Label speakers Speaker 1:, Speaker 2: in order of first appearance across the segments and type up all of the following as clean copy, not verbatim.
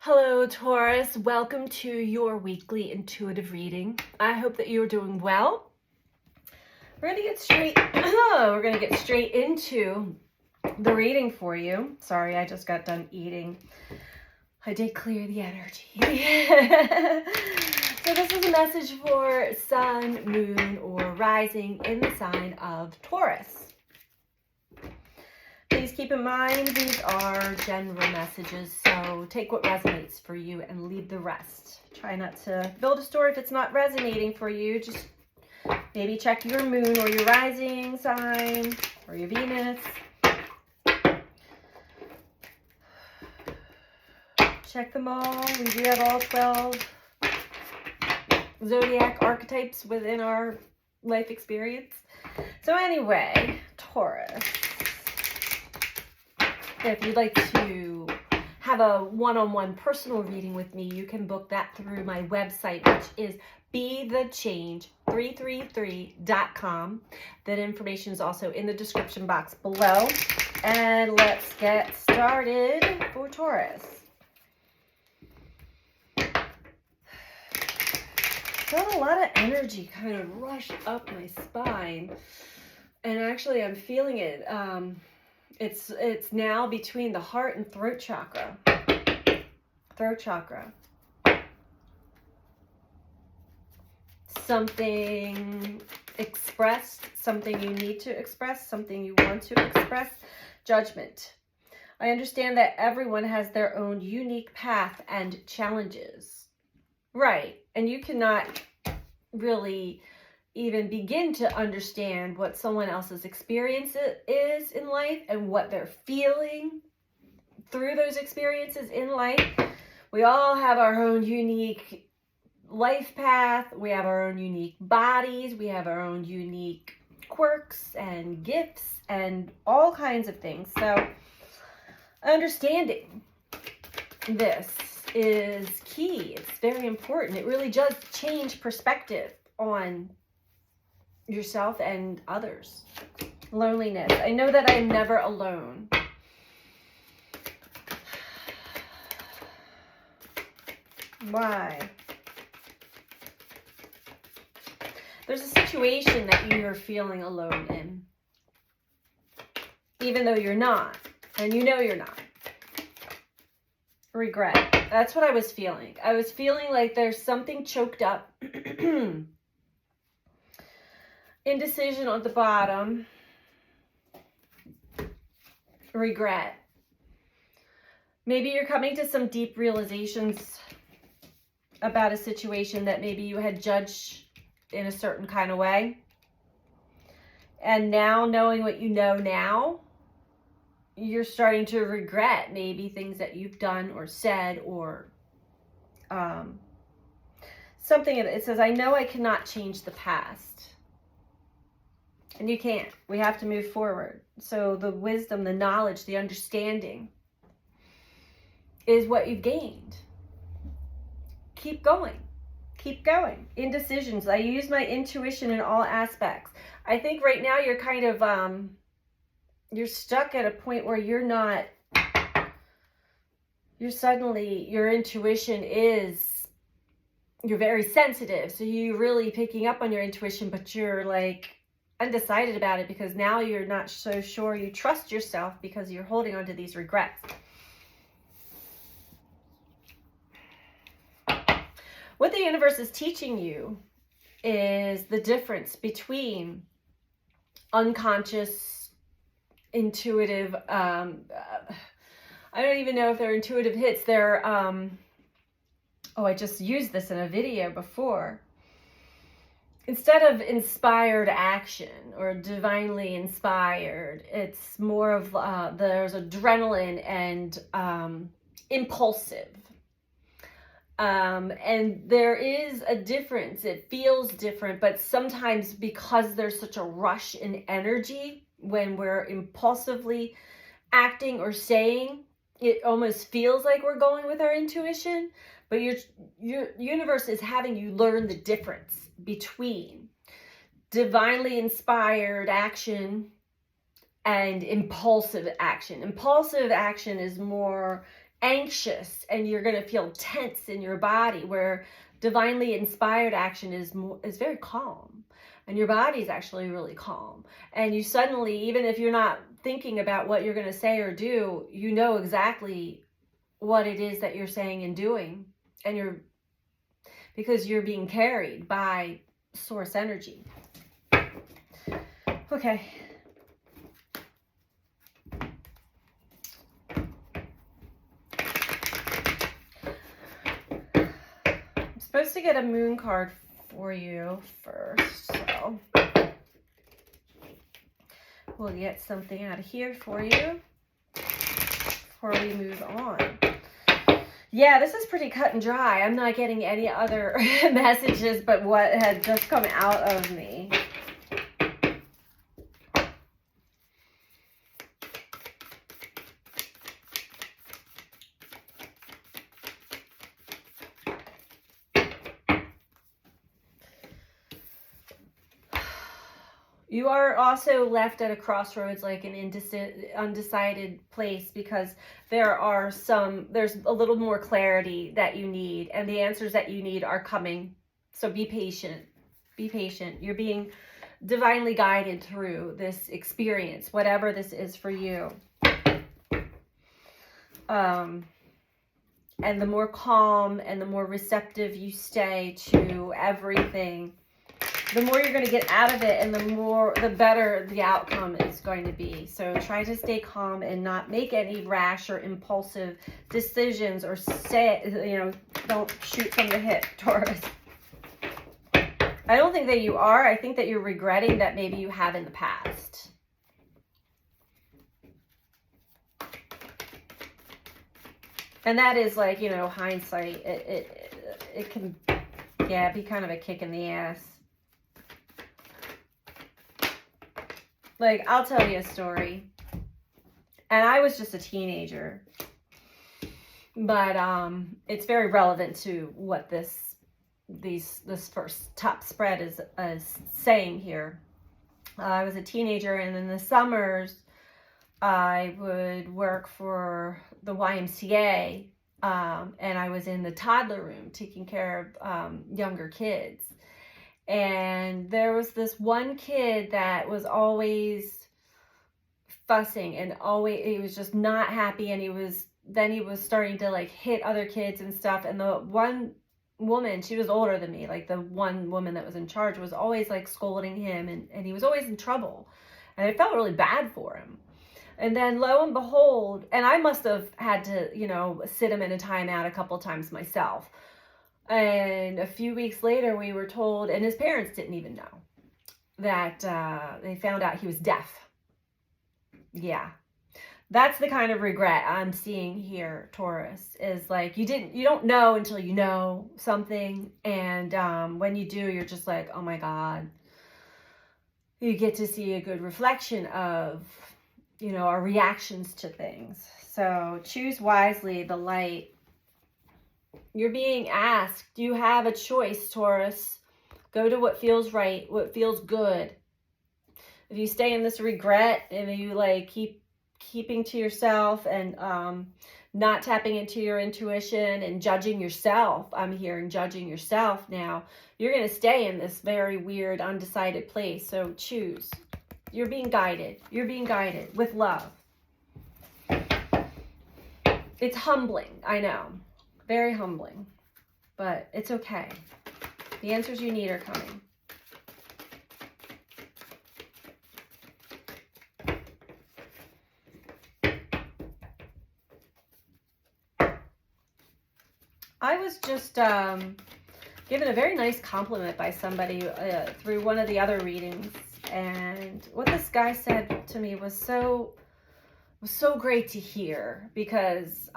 Speaker 1: Hello, Taurus. Welcome to your weekly intuitive reading. I hope that you're doing well. We're gonna get straight into the reading for you. Sorry, I just got done eating. I did clear the energy. So this is a message for sun, moon, or rising in the sign of Taurus. Please keep in mind these are general messages, so take what resonates for you and leave the rest. Try not to build a story if it's not resonating for you. Just maybe check your moon or your rising sign or your Venus. Check them all. We do have all 12 zodiac archetypes within our life experience. So anyway, Taurus. If you'd like to have a one-on-one personal reading with me, you can book that through my website, which is BeTheChange333.com. That information is also in the description box below. And let's get started for Taurus. Felt a lot of energy kind of rush up my spine. And actually, I'm feeling it. It's now between the heart and throat chakra. Throat chakra. Something expressed, something you need to express, something you want to express. Judgment. I understand that everyone has their own unique path and challenges. Right. And you cannot really even begin to understand what someone else's experience is in life and what they're feeling through those experiences in life. We all have our own unique life path. We have our own unique bodies. We have our own unique quirks and gifts and all kinds of things. So understanding this is key. It's very important. It really does change perspective on yourself and others. Loneliness. I know that I'm never alone. Why? There's a situation that you're feeling alone in, even though you're not, and you know you're not. Regret. That's what I was feeling. I was feeling like there's something choked up. Indecision on the bottom. Regret. Maybe you're coming to some deep realizations about a situation that maybe you had judged in a certain kind of way. And now, knowing what you know now, you're starting to regret maybe things that you've done or said or something. It says, I know I cannot change the past. And you can't. We have to move forward. So the wisdom, the knowledge, the understanding is what you've gained. Keep going. Keep going. Indecisions. I use my intuition in all aspects. I think right now you're kind of, you're stuck at a point where you're your intuition is, you're very sensitive. So you're really picking up on your intuition, but you're like, undecided about it because now you're not so sure you trust yourself because you're holding on to these regrets. What the universe is teaching you is the difference between unconscious, intuitive, I don't even know if they're intuitive hits. They're, I just used this in a video before. Instead of inspired action or divinely inspired, it's more of, there's adrenaline and impulsive. And there is a difference. It feels different, but sometimes because there's such a rush in energy when we're impulsively acting or saying, it almost feels like we're going with our intuition, but your universe is having you learn the difference between divinely inspired action and impulsive action. Impulsive action is more anxious and you're going to feel tense in your body, where divinely inspired action is very calm, and your body is actually really calm. And you suddenly, even if you're not thinking about what you're going to say or do, you know exactly what it is that you're saying and doing, and because you're being carried by source energy. Okay. I'm supposed to get a moon card for you first, so we'll get something out of here for you before we move on. Yeah, this is pretty cut and dry. I'm not getting any other messages but what had just come out of me. You are also left at a crossroads, like an undecided place, because there's a little more clarity that you need, and the answers that you need are coming. So be patient. Be patient. You're being divinely guided through this experience, whatever this is for you. And the more calm and the more receptive you stay to everything, the more you're going to get out of it, and the better the outcome is going to be. So try to stay calm and not make any rash or impulsive decisions, or don't shoot from the hip, Taurus. I don't think that you are. I think that you're regretting that maybe you have in the past. And that is like, hindsight. It can, be kind of a kick in the ass. Like, I'll tell you a story. And I was just a teenager. But it's very relevant to what this first top spread is saying here. I was a teenager, and in the summers, I would work for the YMCA, and I was in the toddler room taking care of younger kids. And there was this one kid that was always fussing, and he was just not happy, and he was starting to like hit other kids and stuff. And the one woman, she was older than me, like the one woman that was in charge, was always like scolding him, and he was always in trouble, and I felt really bad for him. And then lo and behold, and I must have had to, sit him in a timeout a couple times myself. And a few weeks later, we were told, and his parents didn't even know, that they found out he was deaf. Yeah. That's the kind of regret I'm seeing here, Taurus, is like you don't know until you know something. And when you do, you're just like, oh my God. You get to see a good reflection of, our reactions to things. So choose wisely, the light. You're being asked, you have a choice, Taurus. Go to what feels right, what feels good. If you stay in this regret and you like keeping to yourself and not tapping into your intuition and judging yourself, I'm hearing judging yourself now, you're going to stay in this very weird, undecided place. So choose. You're being guided. You're being guided with love. It's humbling, I know. Very humbling, but it's okay. The answers you need are coming. I was just given a very nice compliment by somebody through one of the other readings, and what this guy said to me was so great to hear, because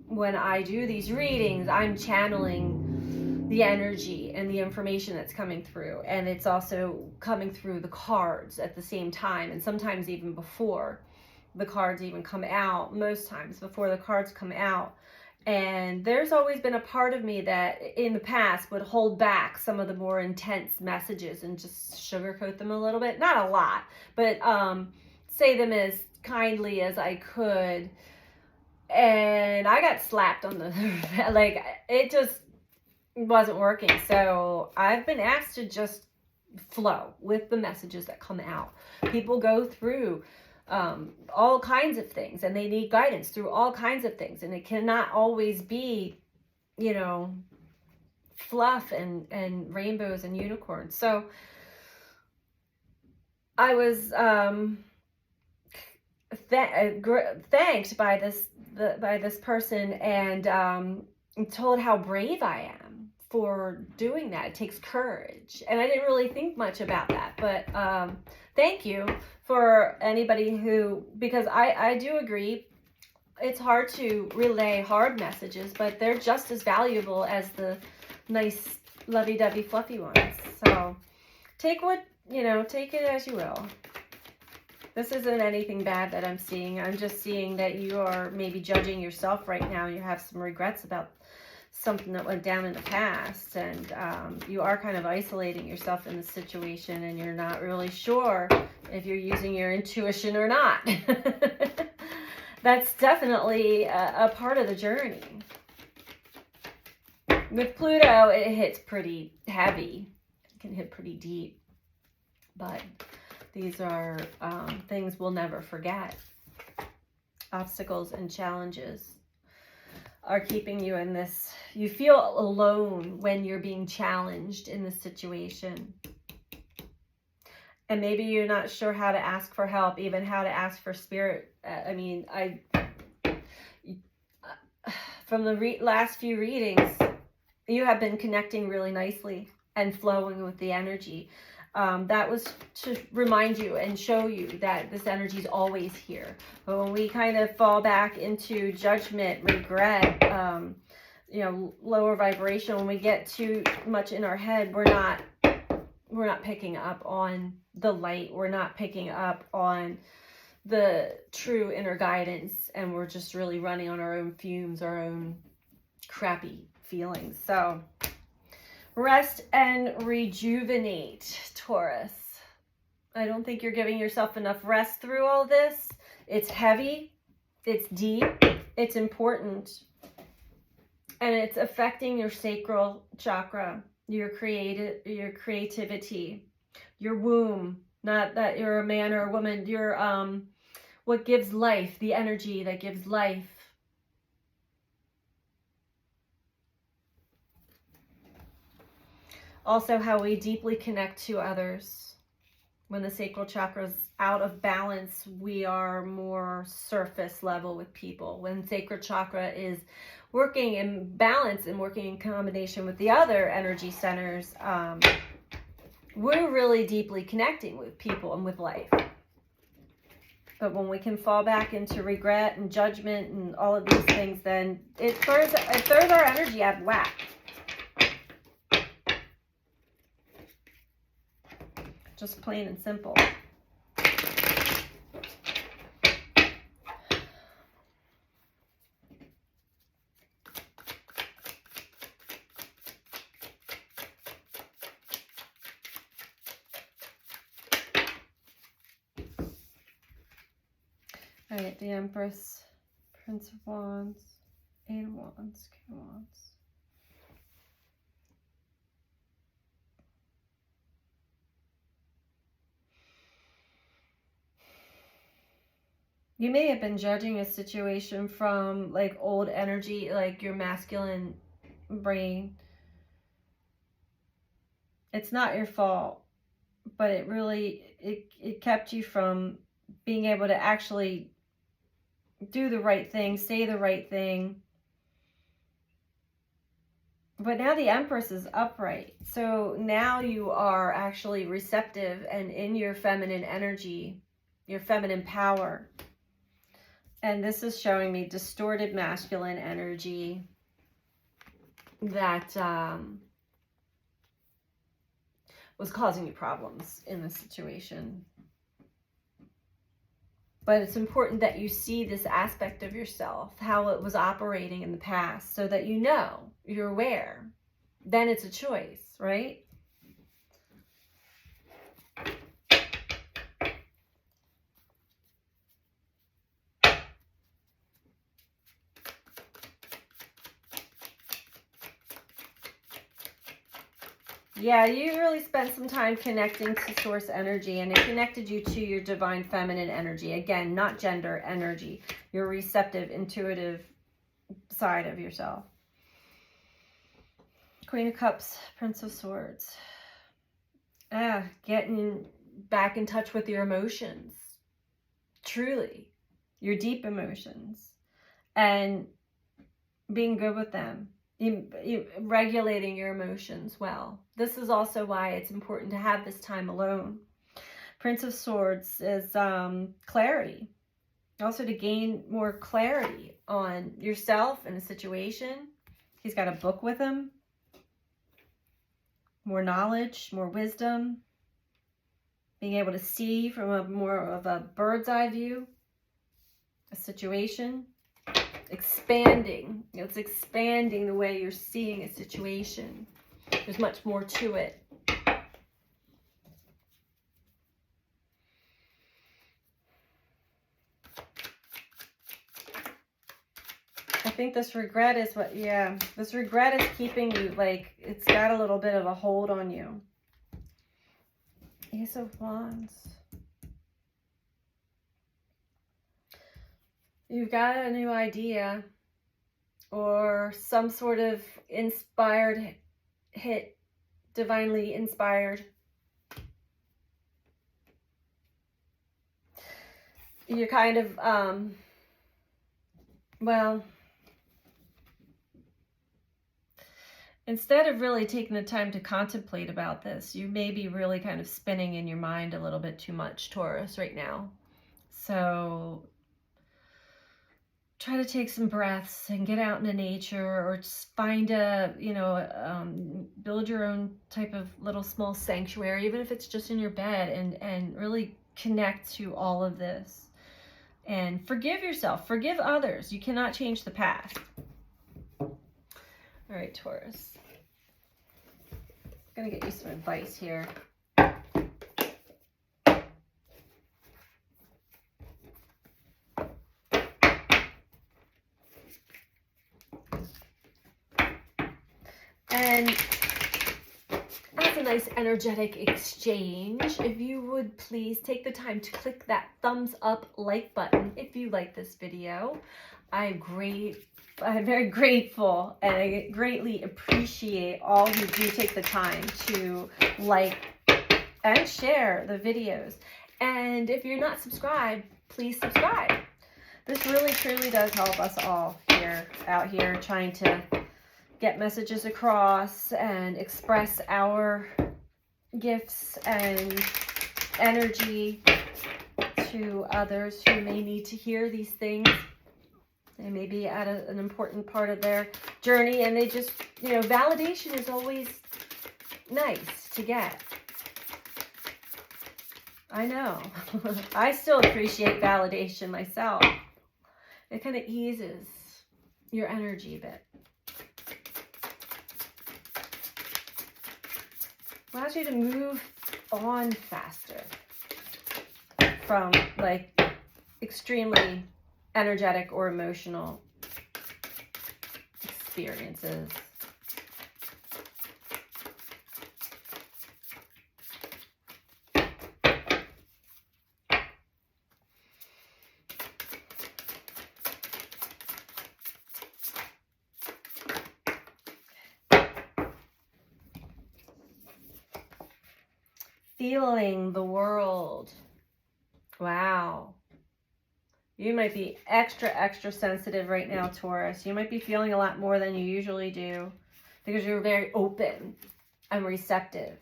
Speaker 1: when I do these readings, I'm channeling the energy and the information that's coming through, and it's also coming through the cards at the same time, and sometimes even before the cards even come out, most times before the cards come out. And there's always been a part of me that in the past would hold back some of the more intense messages and just sugarcoat them a little bit, not a lot, but say them as kindly as I could. And I got slapped on the, like, it just wasn't working. So I've been asked to just flow with the messages that come out. People go through all kinds of things, and they need guidance through all kinds of things. And it cannot always be, you know, fluff and rainbows and unicorns. So I was thanked by this person, and told how brave I am for doing that. It takes courage, and I didn't really think much about that, but thank you for anybody who, because I do agree, it's hard to relay hard messages, but they're just as valuable as the nice lovey-dovey fluffy ones. So take what, you know, take it as you will. This isn't anything bad that I'm seeing. I'm just seeing that you are maybe judging yourself right now. You have some regrets about something that went down in the past, and you are kind of isolating yourself in the situation, and you're not really sure if you're using your intuition or not. That's definitely a part of the journey. With Pluto, it hits pretty heavy. It can hit pretty deep. But these are things we'll never forget. Obstacles and challenges are keeping you in this. You feel alone when you're being challenged in this situation. And maybe you're not sure how to ask for help, even how to ask for spirit. I mean, from the last few readings, you have been connecting really nicely and flowing with the energy. That was to remind you and show you that this energy is always here. But when we kind of fall back into judgment, regret, you know, lower vibration, when we get too much in our head, we're not picking up on the light. We're not picking up on the true inner guidance, and we're just really running on our own fumes, our own crappy feelings. So rest and rejuvenate, Taurus. I don't think you're giving yourself enough rest through all this. It's heavy, it's deep, it's important, and it's affecting your sacral chakra, your creativity, your womb. Not that you're a man or a woman, you're what gives life, the energy that gives life. Also, how we deeply connect to others. When the sacral chakra is out of balance, we are more surface level with people. When sacral chakra is working in balance and working in combination with the other energy centers, we're really deeply connecting with people and with life. But when we can fall back into regret and judgment and all of these things, then it throws our energy out of whack. Just plain and simple. All right, the Empress, Prince of Wands, Eight of Wands, King of Wands. You may have been judging a situation from like old energy, like your masculine brain. It's not your fault, but it really, it kept you from being able to actually do the right thing, say the right thing. But now the Empress is upright. So now you are actually receptive and in your feminine energy, your feminine power. And this is showing me distorted masculine energy that was causing you problems in this situation. But it's important that you see this aspect of yourself, how it was operating in the past, so that you know, you're aware. Then it's a choice, right? Yeah, you really spent some time connecting to source energy, and it connected you to your divine feminine energy. Again, not gender energy, your receptive, intuitive side of yourself. Queen of Cups, Prince of Swords. Getting back in touch with your emotions. Truly, your deep emotions. And being good with them. Regulating your emotions well. This is also why it's important to have this time alone. Prince of Swords is clarity. Also to gain more clarity on yourself and a situation. He's got a book with him. More knowledge, more wisdom. Being able to see from a more of a bird's eye view. A situation. Expanding. It's expanding the way you're seeing a situation. There's much more to it. I think this regret is what, this regret is keeping you, like, it's got a little bit of a hold on you. Ace of Wands. You've got a new idea or some sort of inspired hit, divinely inspired. You're kind of, well, instead of really taking the time to contemplate about this, you may be really kind of spinning in your mind a little bit too much, Taurus, right now. So try to take some breaths and get out into nature, or just find a, build your own type of little small sanctuary, even if it's just in your bed, and really connect to all of this. And forgive yourself, forgive others. You cannot change the past. All right, Taurus. I'm going to get you some advice here. And as a nice energetic exchange, if you would please take the time to click that thumbs up like button if you like this video. I'm very grateful, and I greatly appreciate all who do take the time to like and share the videos. And if you're not subscribed, please subscribe. This really truly does help us all out here trying to get messages across and express our gifts and energy to others who may need to hear these things. They may be at an important part of their journey, and they just, validation is always nice to get. I know. I still appreciate validation myself. It kind of eases your energy a bit. Allows you to move on faster from like extremely energetic or emotional experiences. Feeling the world. Wow. You might be extra sensitive right now, Taurus. You might be feeling a lot more than you usually do because you're very open and receptive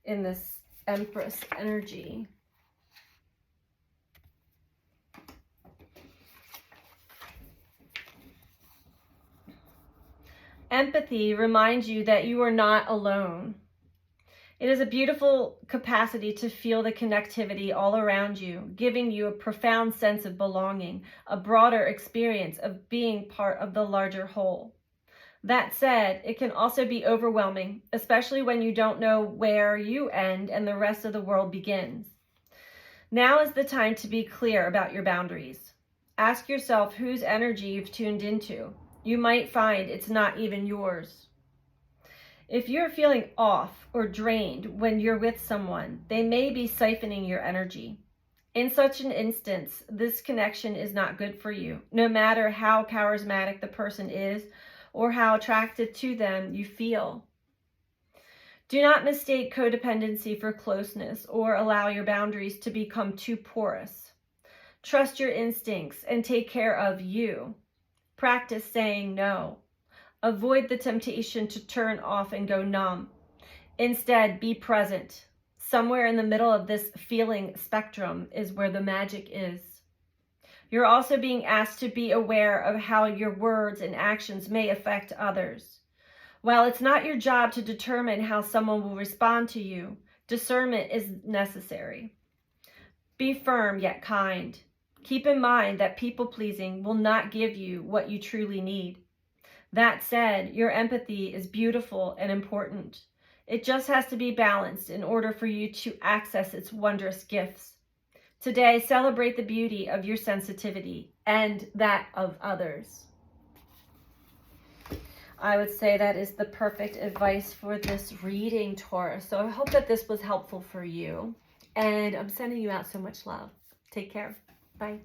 Speaker 1: in this Empress energy. Empathy reminds you that you are not alone. It is a beautiful capacity to feel the connectivity all around you, giving you a profound sense of belonging, a broader experience of being part of the larger whole. That said, it can also be overwhelming, especially when you don't know where you end and the rest of the world begins. Now is the time to be clear about your boundaries. Ask yourself whose energy you've tuned into. You might find it's not even yours. If you're feeling off or drained when you're with someone, they may be siphoning your energy. In such an instance, this connection is not good for you, no matter how charismatic the person is or how attracted to them you feel. Do not mistake codependency for closeness or allow your boundaries to become too porous. Trust your instincts and take care of you. Practice saying no. Avoid the temptation to turn off and go numb. Instead, be present. Somewhere in the middle of this feeling spectrum is where the magic is. You're also being asked to be aware of how your words and actions may affect others. While it's not your job to determine how someone will respond to you, discernment is necessary. Be firm yet kind. Keep in mind that people-pleasing will not give you what you truly need. That said, your empathy is beautiful and important. It just has to be balanced in order for you to access its wondrous gifts. Today, celebrate the beauty of your sensitivity and that of others. I would say that is the perfect advice for this reading, Taurus. So I hope that this was helpful for you. And I'm sending you out so much love. Take care. Bye.